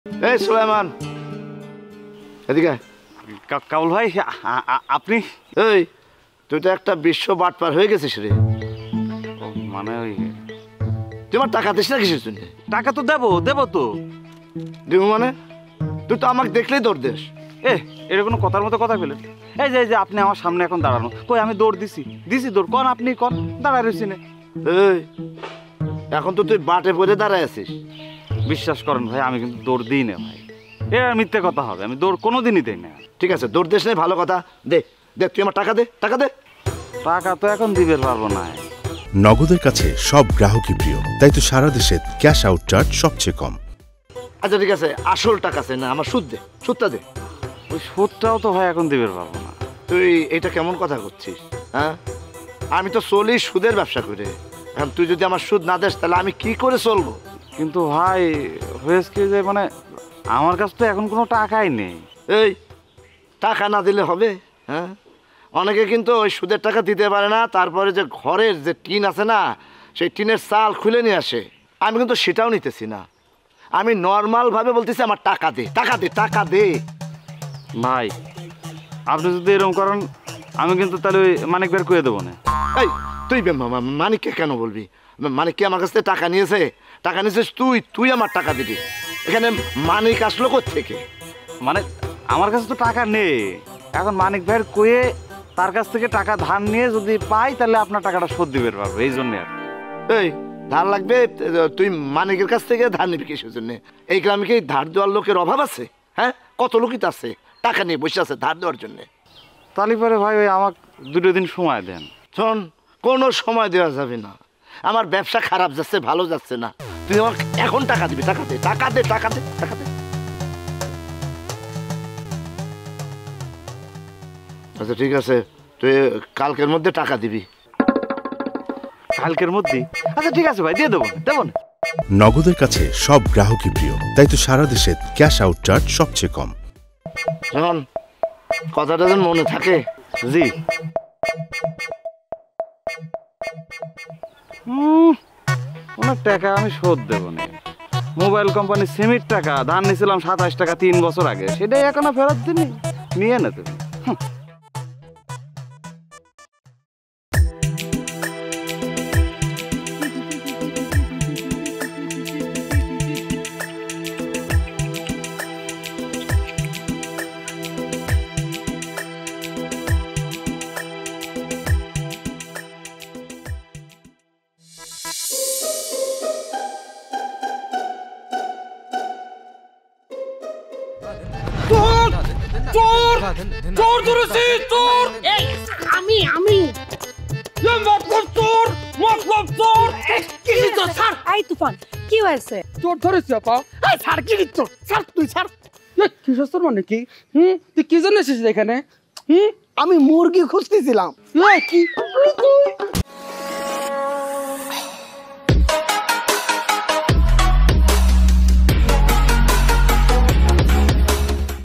এই সুলাইমান, এদিকে। কাবুল ভাই, আপনি? এই তুই তো একটা বিশ্ব বাটপার হয়ে গেছিস রে। মানে ওই তোমার টাকা দিস না কিসের জন্য? টাকা তো দেবো তো। দিব মানে? তুই তো আমাকে দেখলেই দৌড় দিস। এটা কোনো কথার মতো কথা বলেন? এই যে আপনি আমার সামনে এখন দাঁড়ানো, কই আমি দৌড় দিছি দৌড়, কন আপনি কন, দাঁড়ায় রয়েছি না। এই এখন তো তুই বাটে পড়ে দাঁড়ায় আছিস। বিশ্বাস করেন ভাই, আমি কিন্তু দৌড় দিই না ভাই, আর মিথ্যে কথা হবে, আমি দৌড় কোনোদিনই দিই না। ঠিক আছে, দৌড় দিস নাই, ভালো কথা। দে দে, তুই আমার টাকা দে, টাকা দে। টাকা তো এখন দিবে পারবো না। নগদের কাছে সব গ্রাহকই প্রিয়, তাই তো সারা দেশে ক্যাশ আউট চার্জ সবচেয়ে কম। আচ্ছা ঠিক আছে, আসল টাকা আছে না, আমার সুদ দে, সুদটা দে। ওই সুদটাও তো ভাই এখন দিবে পারবো না। তুই এটা কেমন কথা করছিস? হ্যাঁ, আমি তো চলি সুদের ব্যবসা করে। এখন তুই যদি আমার সুদ না দিস তাহলে আমি কি করে চলবো? কিন্তু ভাই হয়েছে কি যে মানে আমার কাছে তো এখন কোনো টাকাই নেই। এই টাকা না দিলে হবে? হ্যাঁ, অনেকে কিন্তু ওই সুদের টাকা দিতে পারে না, তারপরে যে ঘরের যে টিন আছে না, সেই টিনের চাল খুলে নিয়ে আসে। আমি কিন্তু সেটাও নিতেছি না, আমি নর্মালভাবে বলতেছি আমার টাকা দে, টাকা দে, টাকা দে। ভাই আপনি যদি এরকম করেন আমি কিন্তু তাহলে ওই মানিক বের করে দেবো না। এই তুই মানিককে কেন বলবি? মানিক কি আমার কাছ থেকে টাকা নিয়েছে? টাকা নিয়েছিস তুই, তুই আমার টাকা দিবি। এখানে মানিক আসলো কোত্থেকে? মানে আমার কাছে তো টাকা নেই, এখন মানিক ভাইয়ের কয়ে তার কাছ থেকে টাকা ধার নিয়ে যদি পাই তাহলে আপনার টাকাটা শোধ দিবে পারবো, এই জন্যে আর। এই ধার লাগবে, তুই মানিকের কাছ থেকে ধার নিবি কিসের জন্য? এই গ্রামে কি ধার দেওয়ার লোকের অভাব আছে? হ্যাঁ, কত লোকই তো আছে টাকা নিয়ে বসে আছে ধার দেওয়ার জন্যে। তাহলে পরে ভাই ওই আমাকে 2 দিন সময় দেন। শোন, কোনো সময় দেওয়া যাবে না, আমার ব্যবসা খারাপ যাচ্ছে, ভালো যাচ্ছে না। তুই আমার এখন টাকা দিবি, টাকা দে, টাকা দে, টাকা দে, টাকা দে। আচ্ছা ঠিক আছে, তুই কালকের মধ্যে টাকা দিবি। কালকের মধ্যে? আচ্ছা ঠিক আছে ভাই, দিয়ে দেবো না। নগদের কাছে সব গ্রাহকই প্রিয়, তাই তো সারা দেশে ক্যাশ আউট চার্জ সবচেয়ে কম। শোন, কথাটা যেন মনে থাকে। জি। অনেক টাকা আমি শোধ দেবো না। মোবাইল কোম্পানি সিমির টাকা ধার নিয়েছিলাম 27 টাকা 3 বছর আগে, সেটাই এখনো ফেরত দিনি, নিয়ে না তুমি। চোর ধরেছি, চোর! এই আমি মতলব চোর, মতলব চোর! কি তো স্যার? এই তুফান, কি হয়েছে? চোর ধরেছি আপা। এই স্যার, কি তো স্যার? তুই স্যার, কি সস্তর মানে কি? তুই কি জন্য এসেছিস এখানে? আমি মুরগি খুঁজতেছিলাম। কি